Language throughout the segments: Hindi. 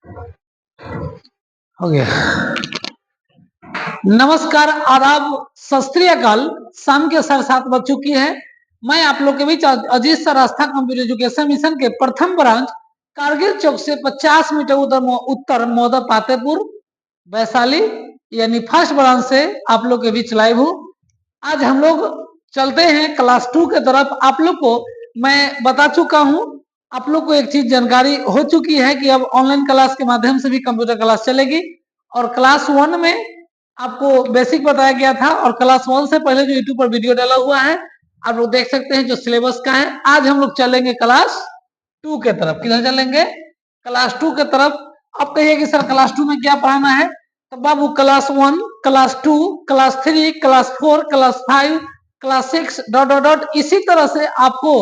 हो गया। नमस्कार, आदाब, सत श्री अकाल। शाम के 7:30 बज चुकी है। मैं आप लोग के बीच अजीत सर आस्था कंप्यूटर एजुकेशन मिशन के प्रथम ब्रांच कारगिल चौक से 50 मीटर उत्तर मौदा पातेपुर वैशाली यानी फर्स्ट ब्रांच से आप लोग के बीच लाइव हूँ। आज हम लोग चलते हैं क्लास 2 के तरफ। आप लोग को मैं बता चुका हूँ, आप लोग को एक चीज जानकारी हो चुकी है कि अब ऑनलाइन क्लास के माध्यम से भी कंप्यूटर क्लास चलेगी। और क्लास 1 में आपको बेसिक बताया गया था और क्लास 1 से पहले जो यूट्यूब पर वीडियो डाला हुआ है आप लोग देख सकते हैं जो सिलेबस का है। आज हम लोग चलेंगे क्लास 2 के तरफ। किधर चलेंगे? क्लास 2 के तरफ। अब कहिए कि सर क्लास 2 में क्या पढ़ाना है? तो बाबू class 1, class 2, class 3, class 4, class 5, class 6 dot dot dot इसी तरह से आपको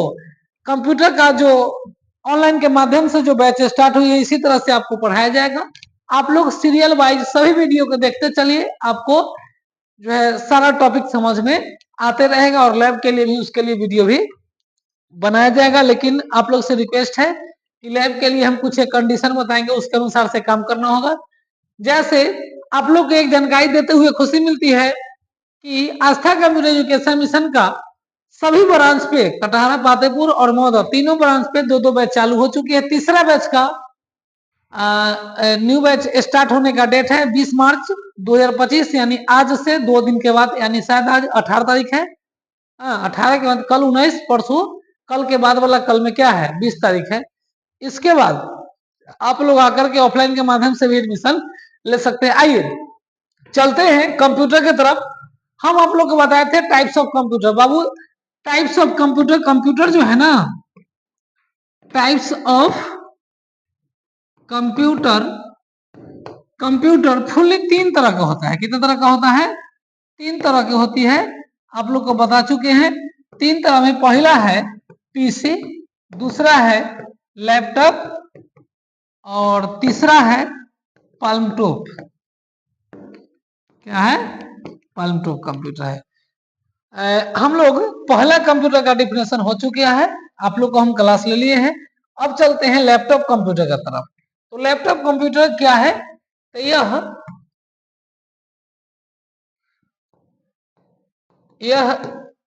कंप्यूटर का जो ऑनलाइन के माध्यम से जो बैच स्टार्ट हुई है इसी तरह से आपको पढ़ाया जाएगा। आप लोग सीरियल वाइज सभी वीडियो को देखते चलिए, आपको जो है सारा टॉपिक समझ में आते रहेगा और लैब के लिए भी उसके लिए वीडियो भी बनाया जाएगा। लेकिन आप लोग से रिक्वेस्ट है कि लैब के लिए हम कुछ एक कंडीशन बताएंगे, उसके अनुसार से काम करना होगा। जैसे आप लोग को एक जानकारी देते हुए खुशी मिलती है कि आस्था कंप्यूटर एजुकेशन मिशन का सभी ब्रांच पे कटहरा, पातेपुर और मौदा तीनों ब्रांच पे 2-2 बैच चालू हो चुकी है। तीसरा बैच का न्यू बैच स्टार्ट होने का डेट है 20 मार्च 2025 यानी आज से 2 दिन के बाद, यानी शायद आज 18 तारीख है। 18 के बाद कल 19, परसों कल के बाद वाला कल में क्या है 20 तारीख है। इसके बाद आप लोग आकर के ऑफलाइन के माध्यम से भी एडमिशन ले सकते हैं। आइए चलते हैं कंप्यूटर की तरफ। हम आप लोग को बताए थे types of computer. Babu types of computer, computer जो है ना, types of computer, computer fully 3 तरह का होता है। कितने तरह का होता है? 3 तरह की होती है। आप लोग को बता चुके हैं 3 तरह में। पहला है पीसी, दूसरा है लैपटॉप और तीसरा है पाल्म टॉप। क्या है? पाल्म टॉप कंप्यूटर है। हम लोग पहला कंप्यूटर का डिफिनेशन हो चुका है, आप लोग को हम क्लास ले लिए हैं। अब चलते हैं लैपटॉप कंप्यूटर की तरफ। तो लैपटॉप कंप्यूटर क्या है? तो यह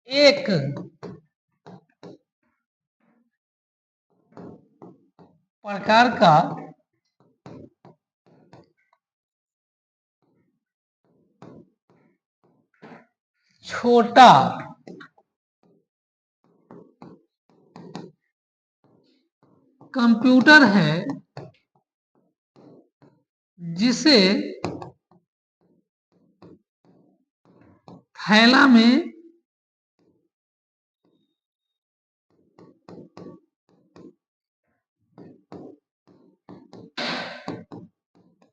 एक प्रकार का छोटा कंप्यूटर है जिसे थैला में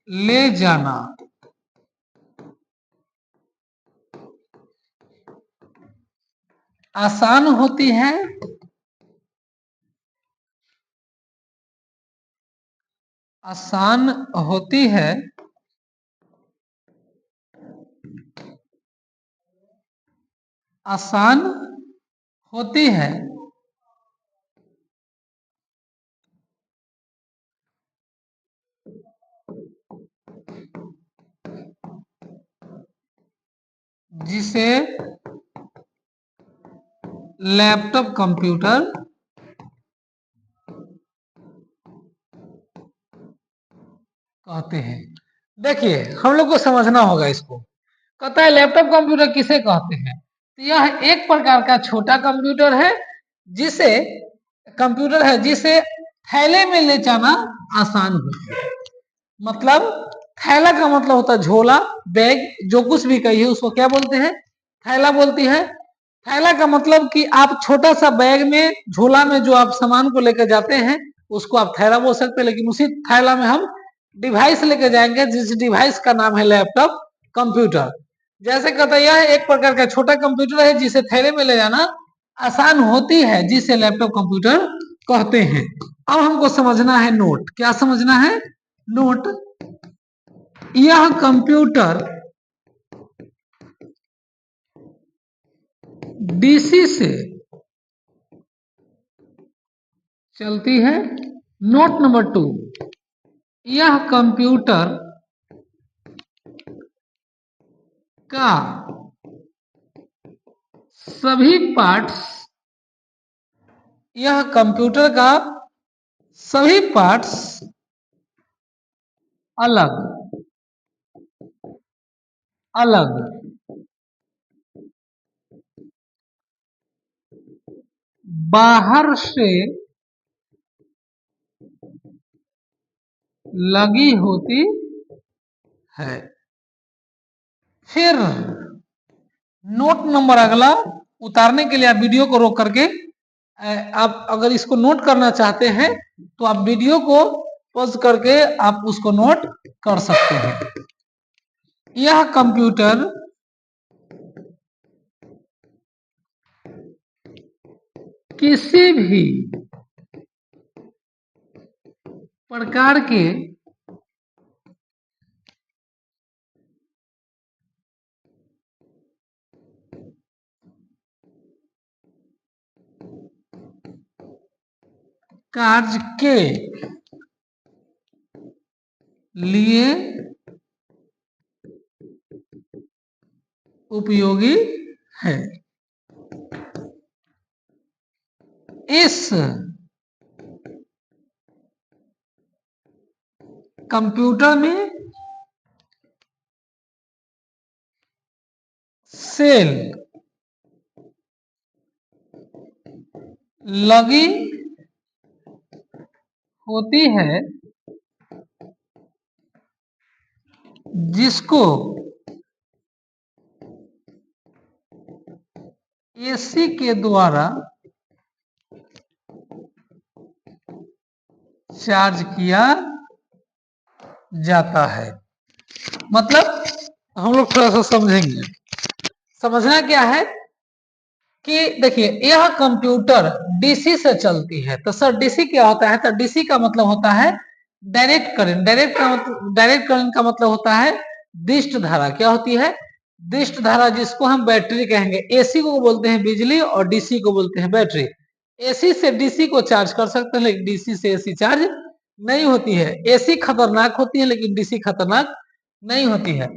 ले जाना आसान होती है, आसान होती है आसान होती है जिसे लैपटॉप कंप्यूटर कहते हैं। देखिए हम लोग को समझना होगा इसको। कहता है लैपटॉप कंप्यूटर किसे कहते हैं? तो यह एक प्रकार का छोटा कंप्यूटर है जिसे थैले में ले जाना आसान होता है। मतलब थैला का मतलब होता है झोला, बैग, जो कुछ भी कहिए उसको क्या बोलते हैं? थैला बोलती है। थैला का मतलब कि आप छोटा सा बैग में, झोला में जो आप सामान को लेकर जाते हैं उसको आप थैला बोल सकते हैं। लेकिन उसी थैला में हम डिवाइस लेकर जाएंगे जिस डिवाइस का नाम है लैपटॉप कंप्यूटर। जैसे कहता है यह एक प्रकार का छोटा कंप्यूटर है जिसे थैले में ले जाना आसान होती है, जिसे लैपटॉप कंप्यूटर कहते हैं। अब हमको समझना है नोट। क्या समझना है? नोट। यह कंप्यूटर डीसी से चलती है। नोट नंबर 2, यह कंप्यूटर का सभी पार्ट्स, यह कंप्यूटर का सभी पार्ट्स अलग अलग बाहर से लगी होती है। फिर नोट नंबर अगला उतारने के लिए आप वीडियो को रोक करके आप अगर इसको नोट करना चाहते हैं तो आप वीडियो को पॉज करके आप उसको नोट कर सकते हैं। यह कंप्यूटर किसी भी प्रकार के कार्य के लिए उपयोगी है। इस कंप्यूटर में सेल लगी होती है जिसको एसी के द्वारा चार्ज किया जाता है। मतलब हम लोग थोड़ा सा समझेंगे। समझना क्या है कि देखिए यह कंप्यूटर डीसी से चलती है। तो सर डीसी क्या होता है? तो डीसी का मतलब होता है डायरेक्ट करंट। डायरेक्ट करंट का मतलब होता है दिष्ट धारा। क्या होती है? दिष्ट धारा, जिसको हम बैटरी कहेंगे। एसी को बोलते हैं बिजली और डीसी को बोलते हैं बैटरी। एसी से डीसी को चार्ज कर सकते हैं लेकिन डीसी से एसी चार्ज नहीं होती है। एसी खतरनाक होती है लेकिन डीसी खतरनाक नहीं होती है।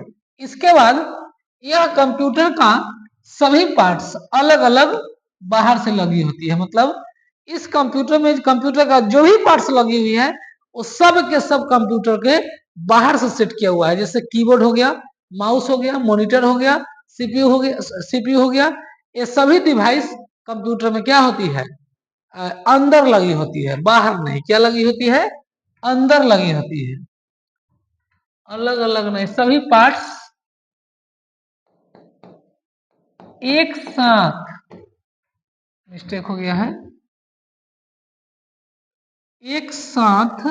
इसके बाद यह कंप्यूटर का सभी पार्ट्स अलग अलग बाहर से लगी होती है। मतलब इस कंप्यूटर में कंप्यूटर का जो भी पार्ट्स लगी हुई है वो सब के सब कंप्यूटर के बाहर से सेट किया हुआ है। जैसे कीबोर्ड हो गया, माउस हो गया, मॉनिटर हो गया, सीपीयू हो गया। ये सभी डिवाइस कंप्यूटर में क्या होती है? अंदर लगी होती है, बाहर नहीं। क्या लगी होती है? अंदर लगी होती है, अलग अलग नहीं। सभी पार्ट्स एक साथ, मिस्टेक हो गया है, एक साथ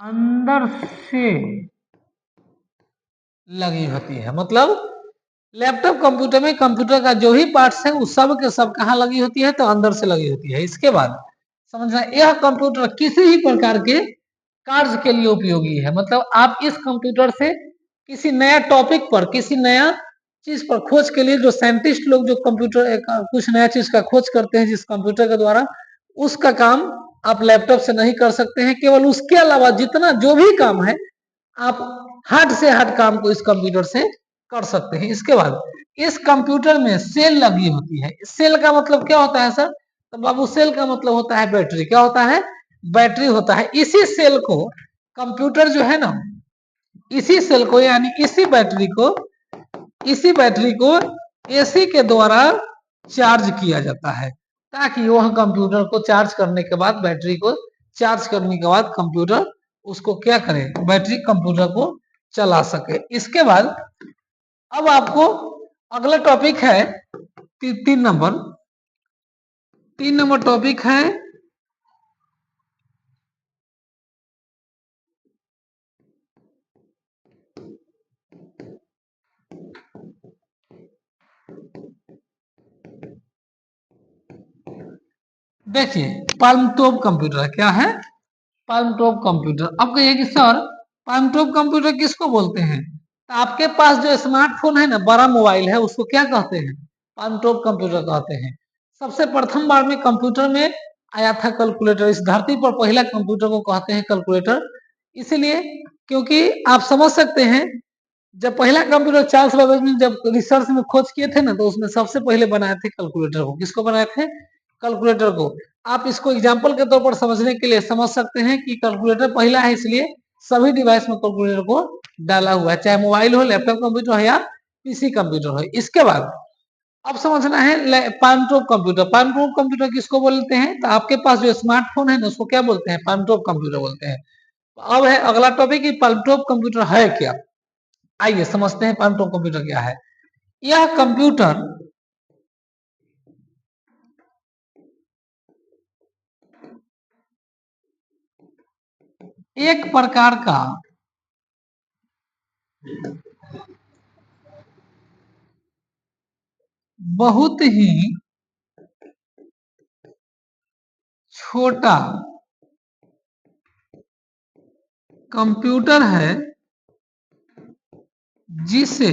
अंदर से लगी होती है। मतलब लैपटॉप कंप्यूटर में कंप्यूटर का जो भी पार्ट्स है वो सब के सब कहाँ लगी होती है? तो अंदर से लगी होती है। इसके बाद समझना, यह कंप्यूटर किसी भी प्रकार के कार्य के लिए उपयोगी है। मतलब आप इस कंप्यूटर से किसी नया टॉपिक पर, किसी नया चीज पर खोज के लिए, जो साइंटिस्ट लोग जो कंप्यूटर कुछ नया चीज का खोज करते हैं जिस कंप्यूटर के द्वारा, उसका काम आप लैपटॉप से नहीं कर सकते हैं। केवल उसके अलावा जितना जो भी काम है आप हार्ड से हार्ड काम को इस कंप्यूटर से कर सकते हैं। इसके बाद इस कंप्यूटर में सेल लगी होती है। सेल का मतलब क्या होता है सर? तो बाबू सेल का मतलब होता है बैटरी। क्या होता है? बैटरी होता है। इसी सेल को कंप्यूटर जो है ना, इसी सेल को यानी इसी बैटरी को एसी के द्वारा चार्ज किया जाता है, ताकि वह कंप्यूटर को चार्ज करने के बाद, बैटरी को चार्ज करने के बाद कंप्यूटर उसको क्या करे? बैटरी कंप्यूटर को चला सके। इसके बाद अब आपको अगला टॉपिक है 3 नंबर। 3 नंबर टॉपिक है देखिए पाल्म टॉप कंप्यूटर। क्या है? Palm top computer. अब कहिए कि सर पाल्म टॉप कंप्यूटर किसको बोलते हैं? तो आपके पास जो स्मार्टफोन है ना, बड़ा मोबाइल है, उसको क्या कहते हैं? पाल्म टॉप कंप्यूटर कहते हैं। सबसे प्रथम बार में कंप्यूटर में आया था कैलकुलेटर। इस धरती पर पहला कंप्यूटर को कहते हैं कैलकुलेटर, इसीलिए क्योंकि आप समझ सकते हैं जब पहला कंप्यूटर चार्ल्स बेबेज ने जब रिसर्च में खोज किए थे ना, तो उसमें सबसे पहले बनाए थे कैलकुलेटर को। किसको बनाए थे? कैलकुलेटर को। आप इसको एग्जाम्पल के तौर पर समझने के लिए समझ सकते हैं कि कैलकुलेटर पहला है, इसलिए सभी डिवाइस में कैलकुलेटर को डाला हुआ है, चाहे मोबाइल हो, लैपटॉप कंप्यूटर हो या पीसी कंप्यूटर हो। इसके बाद अब समझना है पामटॉप कंप्यूटर। पामटॉप कंप्यूटर किसको बोलते हैं? तो आपके पास जो स्मार्टफोन है ना, उसको क्या बोलते हैं? पामटॉप कंप्यूटर बोलते हैं। अब है अगला टॉपिक कि पामटॉप कंप्यूटर है क्या। आइए समझते हैं पामटॉप कंप्यूटर क्या है। यह कंप्यूटर एक प्रकार का बहुत ही छोटा कंप्यूटर है जिसे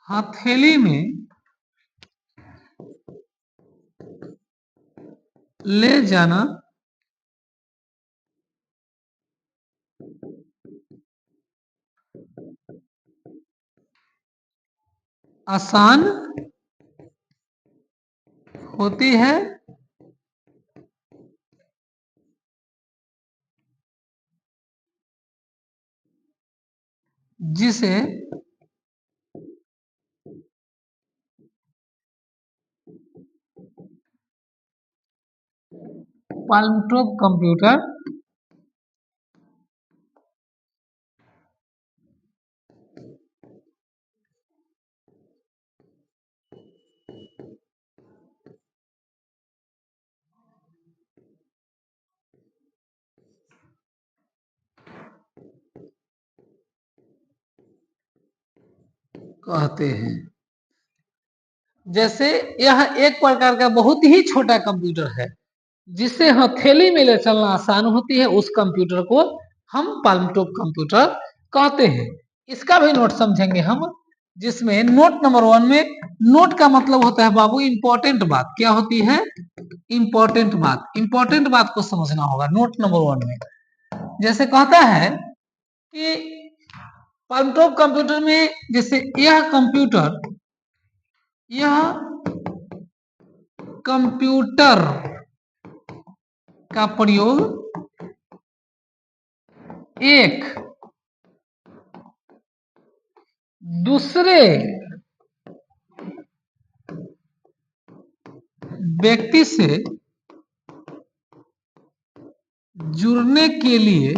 हथेली में ले जाना आसान होती है, जिसे पामटॉप कंप्यूटर कहते हैं। जैसे यह एक प्रकार का बहुत ही छोटा कंप्यूटर है जिससे हथेली में ले चलना आसान होती है, उस कंप्यूटर को हम पामटॉप कंप्यूटर कहते हैं। इसका भी नोट समझेंगे हम, जिसमें नोट नंबर 1 में, नोट का मतलब होता है बाबू इंपॉर्टेंट बात। क्या होती है? इंपॉर्टेंट बात। इंपॉर्टेंट बात को समझना होगा नोट नंबर 1 में। जैसे कहता है कि पामटॉप कंप्यूटर में, जैसे यह कंप्यूटर का प्रयोग एक दूसरे व्यक्ति से जुड़ने के लिए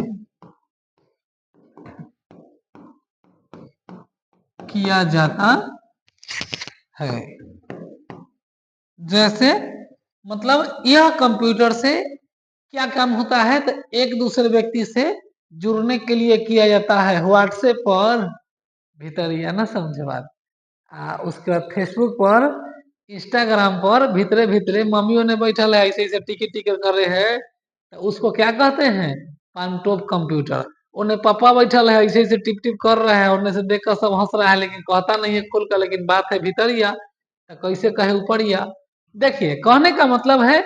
किया जाता है। जैसे मतलब यह कंप्यूटर से क्या काम होता है? तो एक दूसरे व्यक्ति से जुड़ने के लिए किया जाता है। व्हाट्सएप पर भीतरिया ना समझे बात, उसके बाद फेसबुक पर, इंस्टाग्राम पर भीतरे भीतरे मम्मियों ने बैठल है, ऐसे ऐसे टिकी टिकी कर रहे हैं, तो उसको क्या कहते हैं? Palmtop computer. उन्हें पापा बैठल है, ऐसे ऐसे टिप टिप कर रहे हैं, उन्हें से देखकर सब हंस रहा है, लेकिन कहता नहीं है खुल कर, लेकिन बात है भीतरिया, तो कैसे कहे ऊपरिया। देखिए, कहने का मतलब है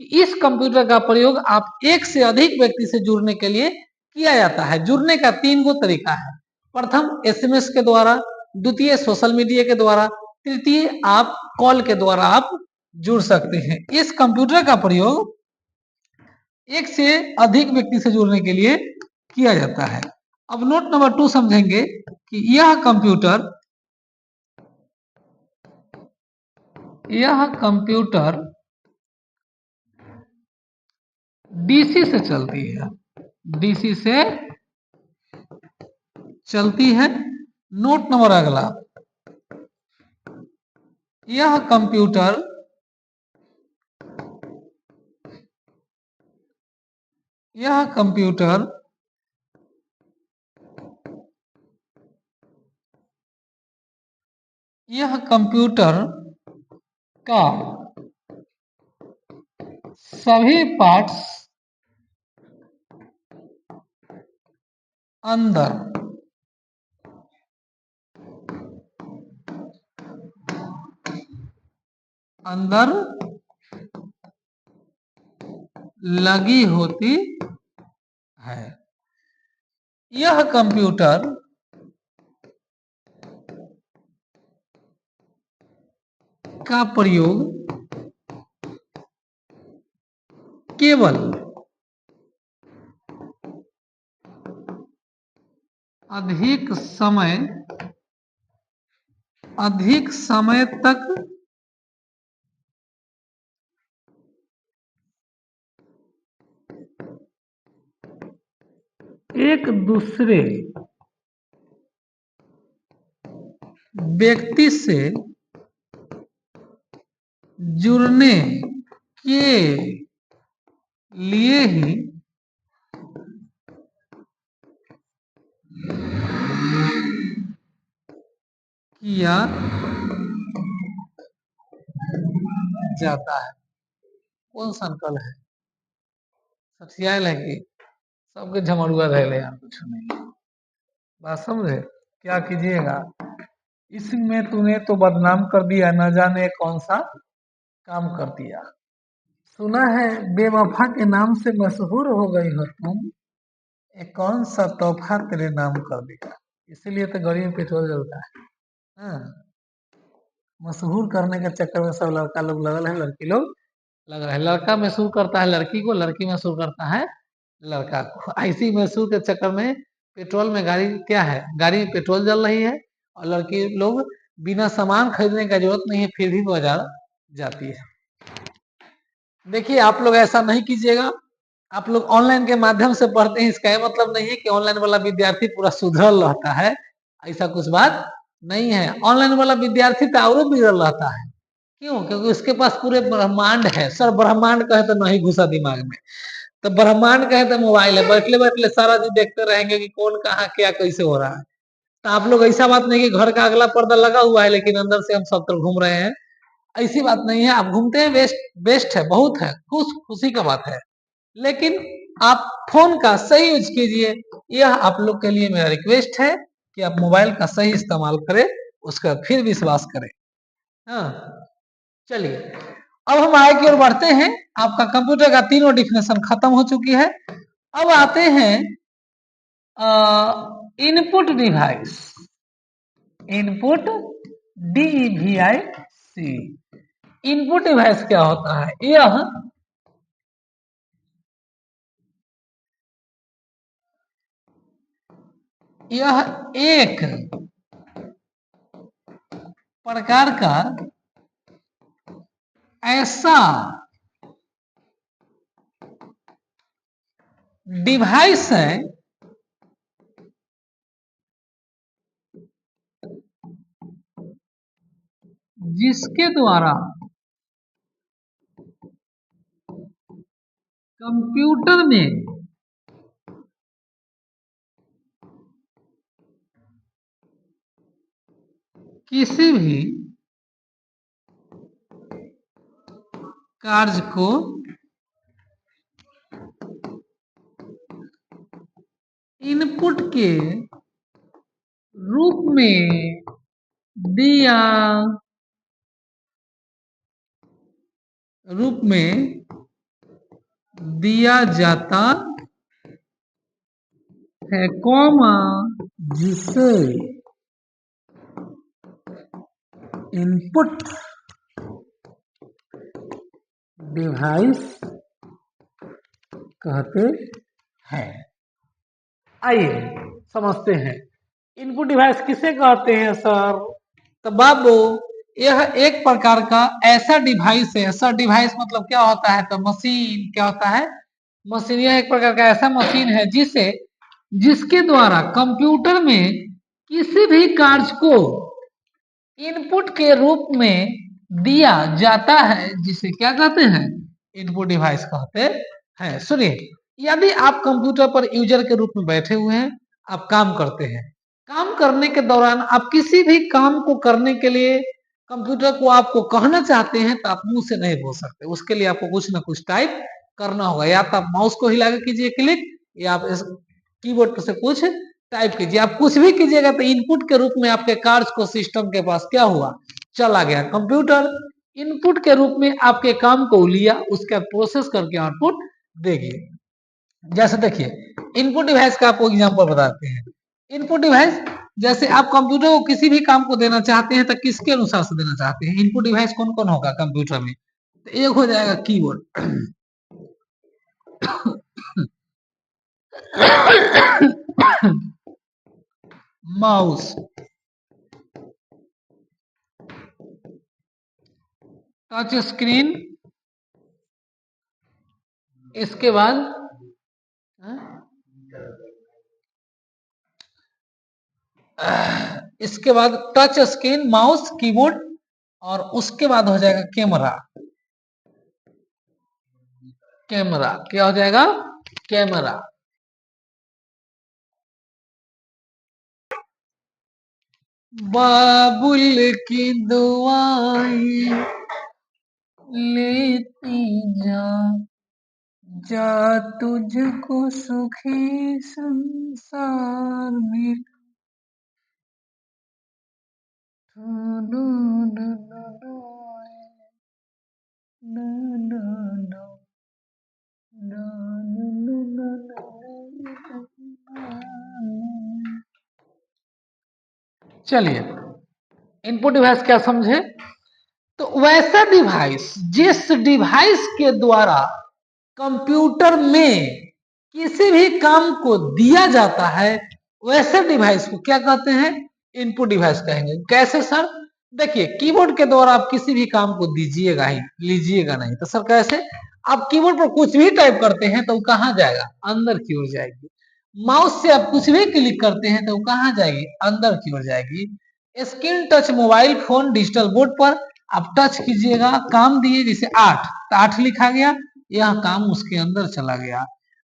कि इस कंप्यूटर का प्रयोग आप एक से अधिक व्यक्ति से जुड़ने के लिए किया जाता है। जुड़ने का 3 गो तरीका है। प्रथम एसएमएस के द्वारा, द्वितीय सोशल मीडिया के द्वारा, तृतीय आप कॉल के द्वारा आप जुड़ सकते हैं। इस कंप्यूटर का प्रयोग एक से अधिक व्यक्ति से जुड़ने के लिए किया जाता है। अब नोट नंबर 2 समझेंगे कि यह कंप्यूटर डीसी से चलती है। डीसी से चलती है। नोट नंबर अगला, यह कंप्यूटर यह कंप्यूटर यह कंप्यूटर का सभी पार्ट्स अंदर अंदर लगी होती है। यह कंप्यूटर का प्रयोग केवल अधिक समय तक एक दूसरे व्यक्ति से जुड़ने के लिए ही किया जाता है। कौन संकल है सठियाल है कि सबके झमरुआ रहे यार, कुछ नहीं बात समझे। क्या कीजिएगा, इसमें तूने तो बदनाम कर दिया, न जाने कौन सा काम कर दिया। सुना है बेवफा के नाम से मशहूर हो गई हो तुम, एक कौन सा तोहफा तेरे नाम कर दिया। इसीलिए तो गाड़ी में पेट्रोल जलता है। हाँ? मशहूर करने के चक्कर में सब लड़का लोग लगल है, लड़की लोग लग रहा है। लड़का मशहूर करता है लड़की को, लड़की मशहूर करता है लड़का को। ऐसी मशहूर के चक्कर में पेट्रोल में गाड़ी क्या है, गाड़ी में पेट्रोल जल रही है और लड़की लोग बिना सामान खरीदने का जरूरत नहीं है फिर भी बाजार जाती है। देखिए आप लोग ऐसा नहीं कीजिएगा। आप लोग ऑनलाइन के माध्यम से पढ़ते हैं, इसका यह मतलब नहीं है कि ऑनलाइन वाला विद्यार्थी पूरा सुधरल रहता है। ऐसा कुछ बात नहीं है। ऑनलाइन वाला विद्यार्थी तो और बिगड़ल रहता है। क्यों? क्योंकि उसके पास पूरे ब्रह्मांड है। सर ब्रह्मांड कहे तो नहीं घुसा दिमाग में, तो ब्रह्मांड कहे तो मोबाइल है, बैठले बैठले सारा दिन देखते रहेंगे कि कौन कहाँ क्या कैसे हो रहा है। तो आप लोग ऐसा बात नहीं कि घर का अगला पर्दा लगा हुआ है लेकिन अंदर से हम सब तरफ घूम रहे हैं, ऐसी बात नहीं है। आप घूमते हैं, बेस्ट बेस्ट है, बहुत है, खुशी का बात है। लेकिन आप फोन का सही यूज कीजिए। यह आप लोग के लिए मेरा रिक्वेस्ट है कि आप मोबाइल का सही इस्तेमाल करें, उसका फिर विश्वास करें। हाँ, चलिए अब हम आगे की ओर बढ़ते हैं। आपका कंप्यूटर का तीनों डिफिनेशन खत्म हो चुकी है। अब आते हैं input device. Input DEVIC। Input device क्या होता है? यह एक प्रकार का ऐसा डिवाइस है जिसके द्वारा कंप्यूटर में किसी भी कार्य को इनपुट के रूप में दिया जाता है, जिसे इनपुट डिवाइस कहते हैं। आइए समझते हैं इनपुट डिवाइस किसे कहते हैं सर। तो बाबू यह एक प्रकार का ऐसा डिवाइस है। ऐसा डिवाइस मतलब क्या होता है? तो मशीन। क्या होता है? मशीन। यह एक प्रकार का ऐसा मशीन है जिसके द्वारा कंप्यूटर में किसी भी कार्य को इनपुट के रूप में दिया जाता है, जिसे क्या कहते हैं? इनपुट डिवाइस कहते हैं। सुनिए, यदि आप कंप्यूटर पर यूजर के रूप में बैठे हुए हैं, आप काम करते हैं, काम करने के दौरान आप किसी भी काम को करने के लिए कंप्यूटर को आपको कहना चाहते हैं तो आप मुंह से नहीं बोल सकते। उसके लिए आपको कुछ ना कुछ टाइप करना होगा। या तो आप माउस को हिला के कीजिए क्लिक, या आप इस कीबोर्ड से कुछ टाइप कीजिए। आप कुछ भी कीजिएगा तो इनपुट के रूप में आपके कार्य को सिस्टम के पास क्या हुआ? चला गया। कंप्यूटर इनपुट के रूप में आपके काम को लिया, उसका प्रोसेस करके आउटपुट देगी। जैसे देखिए, इनपुट डिवाइस का आपको एग्जांपल बताते हैं। इनपुट डिवाइस, जैसे आप कंप्यूटर को किसी भी काम को देना चाहते हैं तो किसके अनुसार से देना चाहते हैं? इनपुट डिवाइस कौन कौन होगा कंप्यूटर में? तो एक हो जाएगा कीबोर्ड, माउस, टच स्क्रीन, इसके बाद टच स्क्रीन, माउस, कीबोर्ड, और उसके बाद हो जाएगा कैमरा। कैमरा क्या हो जाएगा? कैमरा। बाबुल की दुआएं लेती जा, जा तुझको सुखी संसार में। चलिए, इनपुट डिवाइस क्या समझे? तो वैसा डिवाइस जिस डिवाइस के द्वारा कंप्यूटर में किसी भी काम को दिया जाता है, वैसे डिवाइस को क्या कहते हैं? इनपुट डिवाइस कहेंगे। कैसे सर? देखिए, कीबोर्ड के द्वारा आप किसी भी काम को दीजिएगा ही, लीजिएगा नहीं। तो सर कैसे? आप कीबोर्ड पर कुछ भी टाइप करते हैं तो वो कहाँ जाएगा? अंदर की ओर जाएगी। माउस से आप कुछ भी क्लिक करते हैं तो वो कहाँ जाएगी? अंदर की ओर जाएगी। Screen touch mobile phone digital board पर आप टच कीजिएगा, काम दिए, जैसे 8 तो 8 लिखा गया, यह काम उसके अंदर चला गया।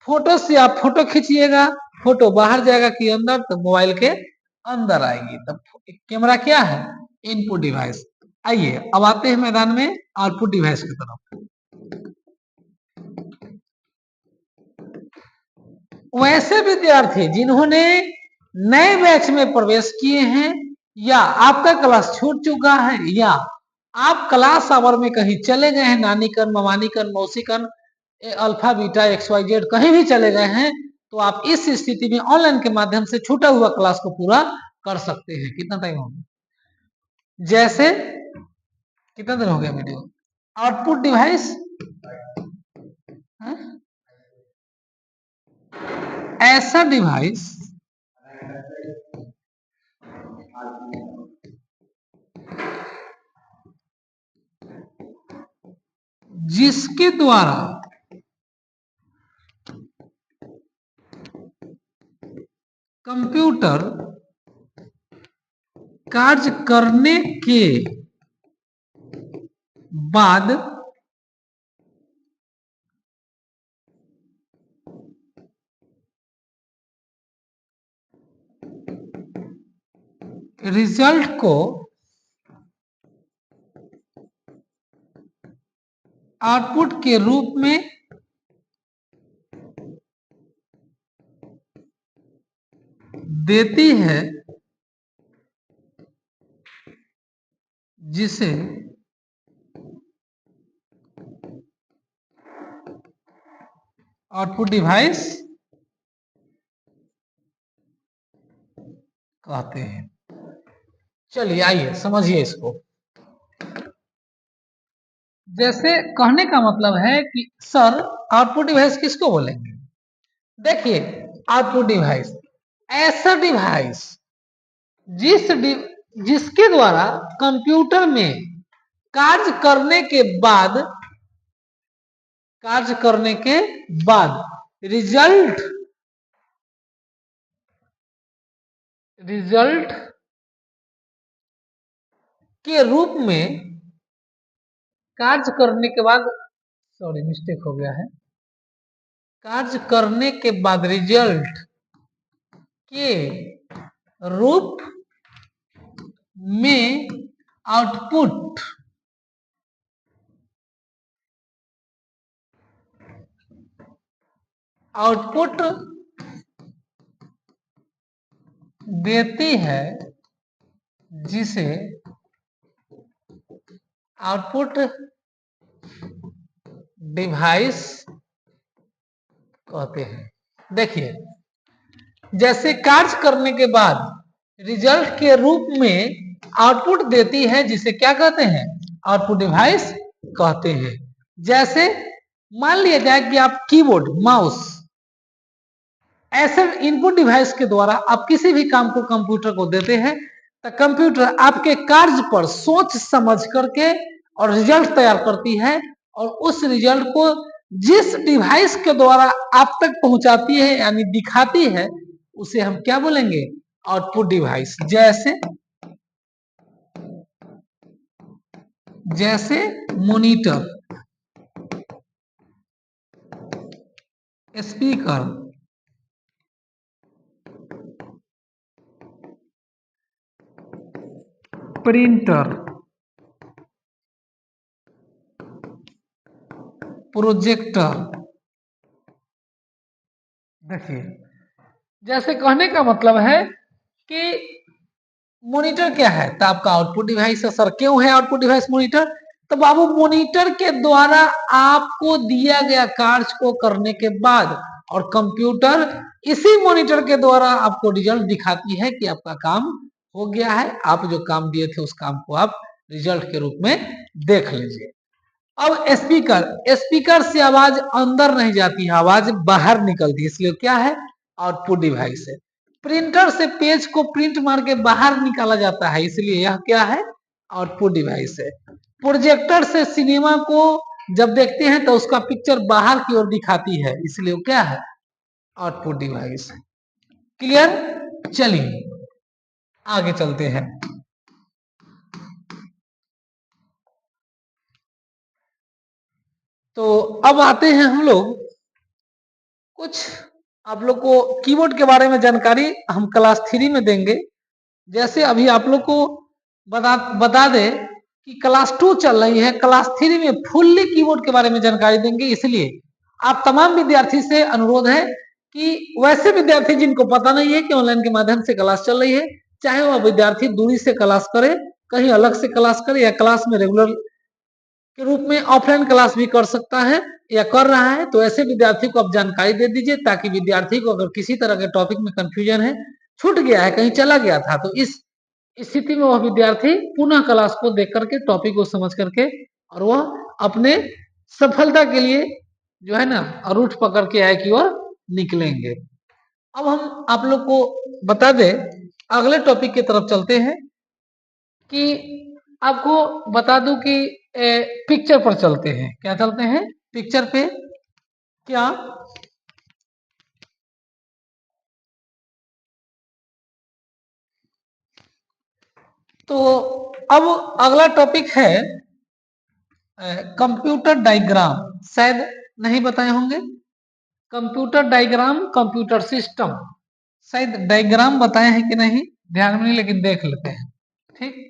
फोटो से आप फोटो खींचिएगा, फोटो बाहर जाएगा कि अंदर? तो मोबाइल के अंदर आएगी। तब कैमरा क्या है? Input device. आइए अब आते हैं मैदान में आउटपुट डिवाइस की तरफ। वैसे विद्यार्थी जिन्होंने नए बैच में प्रवेश किए हैं, या आपका क्लास छूट चुका है, या आप क्लास आवर में कहीं चले गए हैं, नानीकन, ममानीकन, मौसीकन, alpha beta X Y Z कहीं भी चले गए हैं, तो आप इस स्थिति में ऑनलाइन के माध्यम से छूटा हुआ क्लास को पूरा कर सकते हैं। कितना टाइम हो गया? जैसे कितना दिन हो गया वीडियो? आउटपुट डिवाइस ऐसा डिवाइस जिसके द्वारा कंप्यूटर कार्य करने के बाद रिजल्ट को आउटपुट के रूप में देती है, जिसे आउटपुट डिवाइस कहते हैं। चलिए आइए समझिए इसको। जैसे कहने का मतलब है कि सर आउटपुट डिवाइस किसको बोलेंगे? देखिए, आउटपुट डिवाइस ऐसा डिवाइस जिसके द्वारा कंप्यूटर में कार्य करने के बाद रिजल्ट के रूप में कार्य करने के बाद, सॉरी मिस्टेक हो गया है, कार्य करने के बाद रिजल्ट के रूप में आउटपुट देती है, जिसे आउटपुट डिवाइस कहते हैं। देखिए, जैसे कार्य करने के बाद रिजल्ट के रूप में आउटपुट देती है, जिसे क्या कहते हैं, आउटपुट डिवाइस कहते हैं। जैसे मान लिया जाए कि आप कीबोर्ड, माउस, ऐसे इनपुट डिवाइस के द्वारा आप किसी भी काम को कंप्यूटर को देते हैं, तो कंप्यूटर आपके कार्य पर सोच समझ करके और रिजल्ट तैयार करती है, और उस रिजल्ट को जिस डिवाइस के द्वारा आप तक पहुंचाती है यानी दिखाती है, उसे हम क्या बोलेंगे, आउटपुट डिवाइस। जैसे मॉनिटर, स्पीकर, प्रिंटर, प्रोजेक्टर। देखिए, जैसे कहने का मतलब है कि मॉनिटर क्या है, तो आपका आउटपुट डिवाइस है। सर क्यों है आउटपुट डिवाइस मॉनिटर? तो बाबू, मॉनिटर के द्वारा आपको दिया गया कार्य को करने के बाद और कंप्यूटर इसी मॉनिटर के द्वारा आपको रिजल्ट दिखाती है कि आपका काम हो गया है, आप जो काम दिए थे उस काम को आप रिजल्ट के रूप में देख लीजिए। अब स्पीकर, स्पीकर से आवाज अंदर नहीं जाती है, आवाज बाहर निकलती है, इसलिए क्या है, आउटपुट डिवाइस है। प्रिंटर से पेज को प्रिंट मार के बाहर निकाला जाता है, इसलिए यह क्या है, आउटपुट डिवाइस है। प्रोजेक्टर से सिनेमा को जब देखते हैं तो उसका पिक्चर बाहर की ओर दिखाती है, इसलिए क्या है, आउटपुट डिवाइस है। क्लियर? चलिए आगे चलते हैं। तो अब आते हैं हम लोग कुछ, आप लोग को कीबोर्ड के बारे में जानकारी हम क्लास 3 में देंगे। जैसे अभी आप लोग को बता दे कि क्लास 2 चल रही है, क्लास 3 में फुल्ली कीबोर्ड के बारे में जानकारी देंगे। इसलिए आप तमाम विद्यार्थी से अनुरोध है कि वैसे विद्यार्थी जिनको पता नहीं है कि ऑनलाइन के माध्यम से क्लास चल रही है, चाहे वह विद्यार्थी दूरी से क्लास करे, कहीं अलग से क्लास करे, या क्लास में रेगुलर के रूप में ऑफलाइन क्लास भी कर सकता है या कर रहा है, तो ऐसे विद्यार्थी को आप जानकारी दे दीजिए, ताकि विद्यार्थी को अगर किसी तरह के टॉपिक में कंफ्यूजन है, छूट गया है, कहीं चला गया था, तो इस स्थिति में वह विद्यार्थी पुनः क्लास को देख करके, टॉपिक को समझ करके, और वह अपने सफलता के लिए जो है ना रूट पकड़ के आए कि वह निकलेंगे। अब हम आप लोग को बता दें, अगले टॉपिक की तरफ चलते हैं, कि आपको बता दूं कि पिक्चर पर चलते हैं। क्या चलते हैं? पिक्चर पे। क्या तो अब अगला टॉपिक है कंप्यूटर डायग्राम। शायद नहीं बताए होंगे, कंप्यूटर डायग्राम, कंप्यूटर सिस्टम, शायद डायग्राम बताए हैं कि नहीं ध्यान में नहीं, लेकिन देख लेते हैं। ठीक,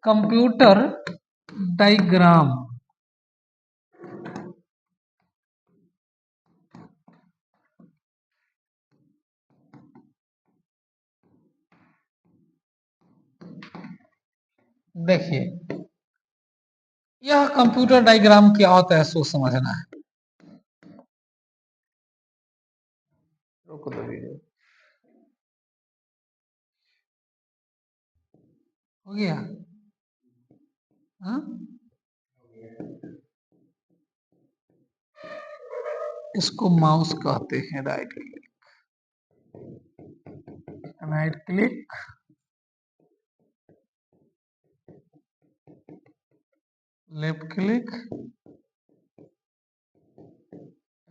कंप्यूटर डायग्राम, देखिए यह कंप्यूटर डायग्राम क्या होता है सो समझना है। रोक दो वीडियो, हो गया? हाँ, इसको माउस कहते हैं। Right click, right click, left click,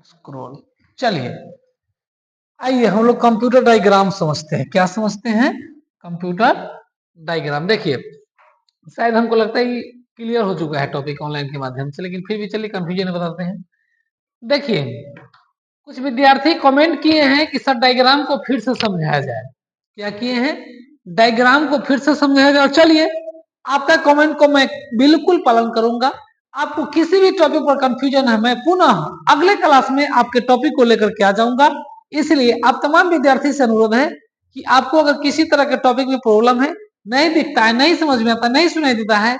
scroll. चलिए आइए हम लोग कंप्यूटर डायग्राम समझते हैं। क्या समझते हैं? Computer diagram. देखिए, शायद हमको लगता है क्लियर हो चुका है टॉपिक ऑनलाइन के माध्यम से, लेकिन फिर भी चलिए कंफ्यूजन बताते हैं। देखिए, कुछ विद्यार्थी कमेंट किए हैं कि सर डायग्राम को फिर से समझाया जाए। क्या किए हैं? डायग्राम को फिर से समझाया जाए। चलिए, आपका कमेंट को मैं बिल्कुल पालन करूंगा। आपको किसी भी टॉपिक पर कंफ्यूजन है, मैं पुनः अगले क्लास में आपके टॉपिक को लेकर के आ जाऊंगा। इसलिए आप तमाम विद्यार्थी से अनुरोध है कि आपको अगर किसी तरह के टॉपिक में प्रॉब्लम है, नहीं दिखता है, नहीं समझ में आता, नहीं सुनाई देता है,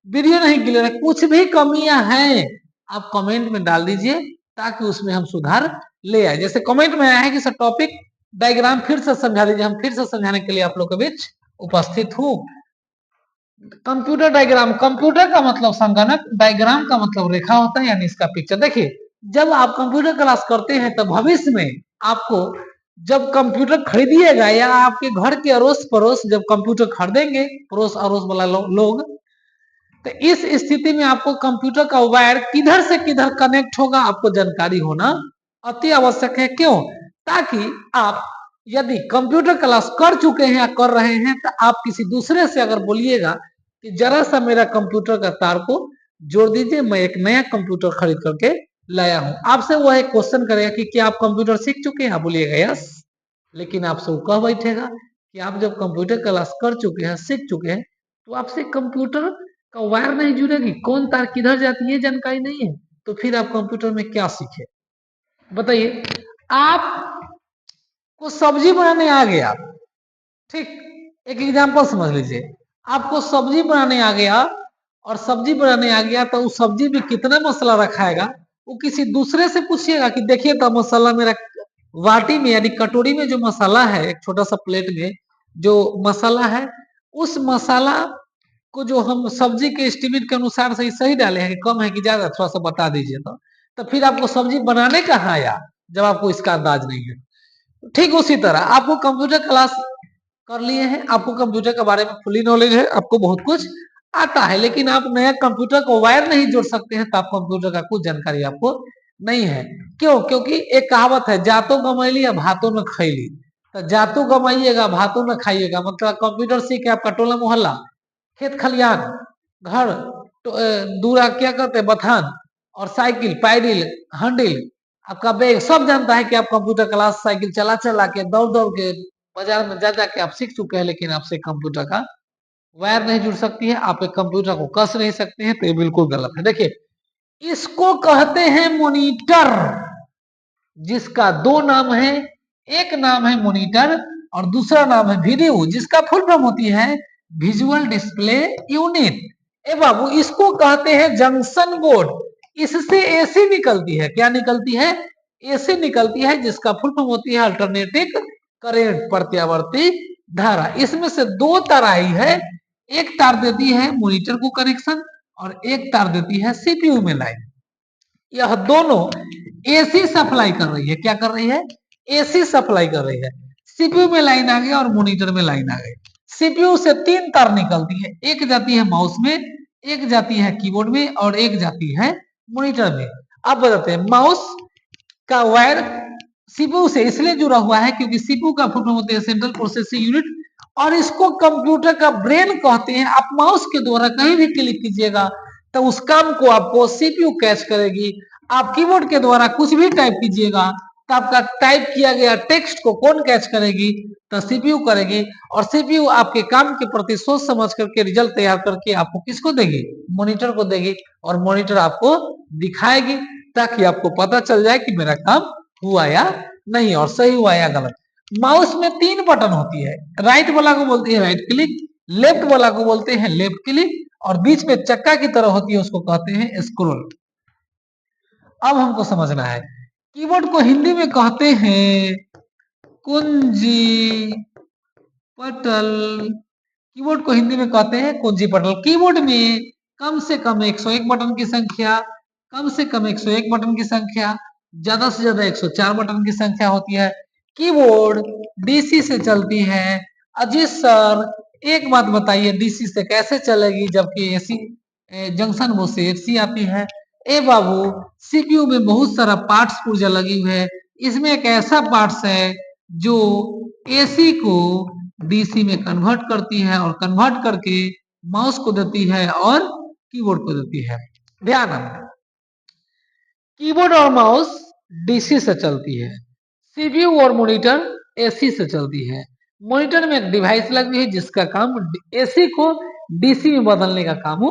वीडियो नहीं क्लियर है, कुछ भी कमियां हैं आप कमेंट में डाल दीजिए ताकि उसमें हम सुधार ले आए। जैसे कमेंट में आया है कि सर टॉपिक डायग्राम फिर से समझा दीजिए, हम फिर से समझाने के लिए आप लोग के बीच उपस्थित हूँ। कंप्यूटर डायग्राम, कंप्यूटर का मतलब संगणक, डायग्राम का मतलब रेखा होता है यानी इसका पिक्चर। देखिए जब आप कंप्यूटर क्लास करते हैं तो भविष्य में आपको जब कंप्यूटर खरीदिएगा या आपके घर के अड़ोस पड़ोस जब कंप्यूटर खरीदेंगे पड़ोस अड़ोस वाला लोग, तो इस स्थिति में आपको कंप्यूटर का वायर किधर से किधर कनेक्ट होगा आपको जानकारी होना अति आवश्यक है। क्यों? ताकि आप यदि कंप्यूटर क्लास कर चुके हैं या कर रहे हैं तो आप किसी दूसरे से अगर बोलिएगा कि जरा सा मेरा कंप्यूटर का तार को जोड़ दीजिए, मैं एक नया कंप्यूटर खरीद करके लाया हूं, आपसे वह एक क्वेश्चन करेगा कि क्या आप कंप्यूटर सीख चुके हैं, आप बोलिएगा यस, लेकिन आपसे वो कह बैठेगा कि आप जब कंप्यूटर क्लास कर चुके हैं सीख चुके हैं तो आपसे कंप्यूटर का वायर नहीं जुड़ेगी, कौन तार किधर जाती है जानकारी नहीं है, तो फिर आप कंप्यूटर में क्या सीखे बताइए। आपको सब्जी बनाने आ गया, ठीक, एक एग्जांपल समझ लीजिए, आपको सब्जी बनाने आ गया और सब्जी बनाने आ गया तो उस सब्जी में कितना मसाला रखाएगा वो किसी दूसरे से पूछिएगा कि देखिए तो मसाला मेरा वाटी में यानी कटोरी में जो मसाला है, एक छोटा सा प्लेट में जो मसाला है, उस मसाला को जो हम सब्जी के एस्टिमेट के अनुसार सही सही डाले हैं कि कम है कि ज्यादा, थोड़ा सा बता दीजिए तो फिर आपको सब्जी बनाने कहाँ आया जब आपको इसका अंदाज नहीं है। ठीक उसी तरह आपको कंप्यूटर क्लास कर लिए हैं, आपको कंप्यूटर के बारे में फुली नॉलेज है, आपको बहुत कुछ आता है, लेकिन आप नया कंप्यूटर को वायर नहीं जोड़ सकते हैं तो आप कंप्यूटर का कुछ जानकारी आपको नहीं है। क्यों? क्योंकि एक कहावत है, जातो गमैली या भातो न खैली, तो जातो गमाइएगा भातो न खाइएगा, मतलब कंप्यूटर सीख के आपका टोला मोहल्ला खेत खलियान घर तो दूरा क्या करते हैं बथान और साइकिल पैडिल हंडिल आपका बैग सब जानता है कि आप कंप्यूटर क्लास साइकिल चला चला के दौड़ दौड़ के बाजार में जा जाके आप सीख चुके हैं, लेकिन आपसे कंप्यूटर का वायर नहीं जुड़ सकती है, आप एक कंप्यूटर को कस नहीं सकते हैं, तो ये बिल्कुल गलत है। देखिए इसको कहते हैं मॉनिटर, जिसका दो नाम है, एक नाम है मॉनिटर और दूसरा नाम है वीडियो, जिसका फुल फॉर्म होती है विजुअल डिस्प्ले यूनिट। ए बाबू इसको कहते हैं जंक्शन बोर्ड, इससे एसी निकलती है, क्या निकलती है? एसी निकलती है, जिसका फुल फॉर्म होती है अल्टरनेटिंग करंट, प्रत्यावर्ती धारा। इसमें से दो तार आई है, एक तार देती है मॉनिटर को कनेक्शन और एक तार देती है सीपीयू में लाइन। यह दोनों एसी सप्लाई कर रही है, क्या कर रही है? एसी सप्लाई कर रही है। सीपीयू में लाइन आ गई और मॉनिटर में लाइन आ गई। सीपीयू से तीन तार निकलती है, एक जाती है माउस में, एक जाती है कीबोर्ड में और एक जाती है मॉनिटर में। अब बताते हैं माउस का वायर सीपीयू से इसलिए जुड़ा हुआ है क्योंकि सीपीयू का फुल फॉर्म होता है सेंट्रल प्रोसेसिंग यूनिट और इसको कंप्यूटर का ब्रेन कहते हैं। आप माउस के द्वारा कहीं भी क्लिक कीजिएगा तो उस काम को आपको सीपीयू कैच करेगी। आप कीबोर्ड के द्वारा कुछ भी टाइप कीजिएगा तो आपका टाइप किया गया टेक्स्ट को कौन कैच करेगी? तो सीपीयू करेगी और सीपीयू आपके काम के प्रति सोच समझ करके रिजल्ट तैयार करके आपको किसको देगी? मॉनिटर को देगी और मॉनिटर आपको दिखाएगी ताकि आपको पता चल जाए कि मेरा काम हुआ या नहीं और सही हुआ या गलत। माउस में तीन बटन होती है, राइट वाला को बोलते हैं राइट क्लिक, लेफ्ट वाला को बोलते हैं लेफ्ट क्लिक और बीच में चक्का की तरह होती है उसको कहते हैं स्क्रॉल। अब हमको समझना है कीबोर्ड को हिंदी में कहते हैं कुंजी पटल। कीबोर्ड को हिंदी में कहते हैं कुंजी पटल। कीबोर्ड में कम से कम 101 बटन की संख्या, कम से कम 101 बटन की संख्या, ज्यादा से ज्यादा 104 बटन की संख्या होती है। कीबोर्ड डीसी से चलती है। अजीत सर एक बात बताइए, डीसी से कैसे चलेगी जबकि एसी जंक्शन बोर्ड से एसी आती है? ए बाबू सीपीयू में बहुत सारा पार्ट्स पुर्जा लगी हुई है, इसमें एक ऐसा पार्ट्स है जो एसी को डीसी में कन्वर्ट करती है और कन्वर्ट करके माउस को देती है और कीबोर्ड को देती है। ध्यान रखना कीबोर्ड और माउस डीसी से चलती है, सीपीयू और मॉनिटर एसी से चलती है। मॉनिटर में एक डिवाइस लगी है जिसका काम एसी को डीसी में बदलने का काम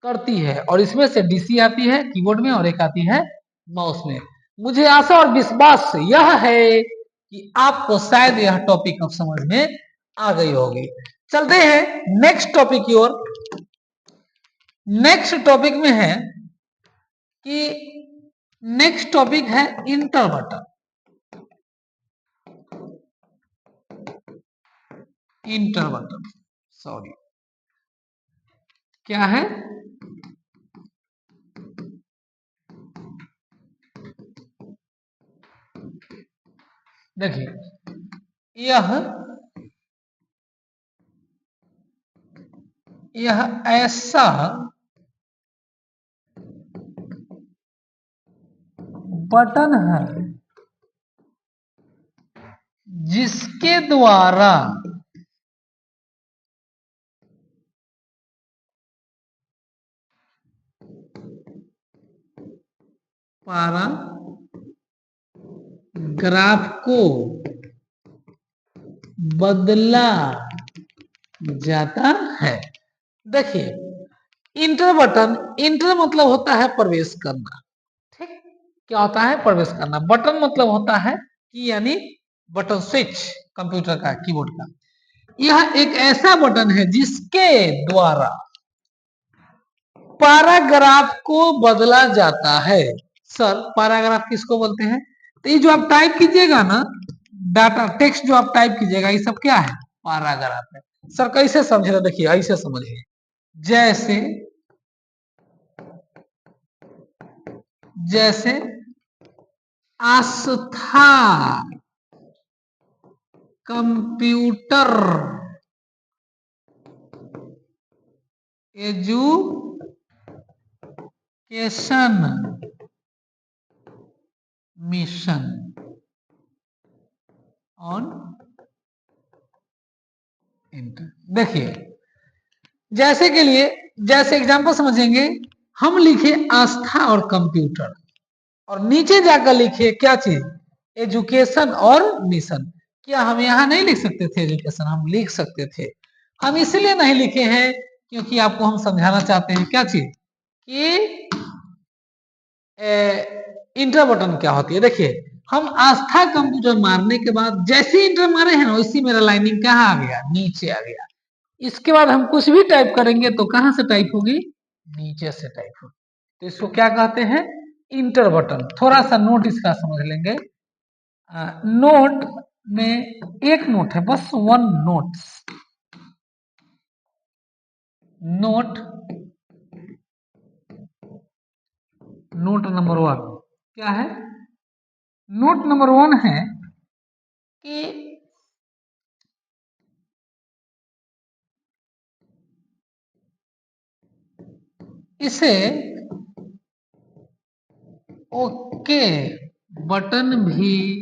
करती है और इसमें से डीसी आती है कीबोर्ड में और एक आती है माउस में। मुझे आशा और विश्वास यह है कि आपको शायद यह टॉपिक अब समझ में आ गई होगी। चलते हैं नेक्स्ट टॉपिक की ओर। नेक्स्ट टॉपिक में है कि नेक्स्ट टॉपिक है inter button. Inter button, sorry, क्या है? देखिए, यह ऐसा बटन है जिसके द्वारा पैराग्राफ को बदला जाता है। देखिए, इंटर बटन, इंटर मतलब होता है प्रवेश करना, ठीक? क्या होता है? प्रवेश करना। बटन मतलब होता है कि यानी बटन स्विच, कंप्यूटर का, कीबोर्ड का। यह एक ऐसा बटन है जिसके द्वारा पैराग्राफ को बदला जाता है। सर, पैराग्राफ किसको बोलते हैं? तो ये जो आप टाइप कीजिएगा ना, डाटा टेक्स्ट जो आप टाइप कीजिएगा, ये सब क्या है? पैराग्राफ है। सर कैसे समझे? देखिए, ऐसे समझिए। जैसे जैसे Aastha computer education mission on inter. देखिए, जैसे के लिए, जैसे एग्जांपल समझेंगे, हम लिखे आस्था और कंप्यूटर, और नीचे जाकर लिखे क्या चीज? एजुकेशन और मिशन। क्या हम यहाँ नहीं लिख सकते थे एजुकेशन? हम लिख सकते थे। हम इसलिए नहीं लिखे हैं क्योंकि आपको हम समझाना चाहते हैं क्या चीज, कि इंटर बटन क्या होती है। देखिए, हम आस्था कंप्यूटर मारने के बाद जैसे इंटर मारे हैं ना, वैसी मेरा लाइनिंग कहाँ आ गया? नीचे आ गया। इसके बाद हम कुछ भी टाइप करेंगे तो कहां से टाइप होगी? नीचे से टाइप होगी। तो इसको क्या कहते हैं? Inter button. थोड़ा सा नोट इसका समझ लेंगे। नोट में एक नोट है, बस one note. Note, note number one क्या है? नोट नंबर वन है कि इसे ओके बटन भी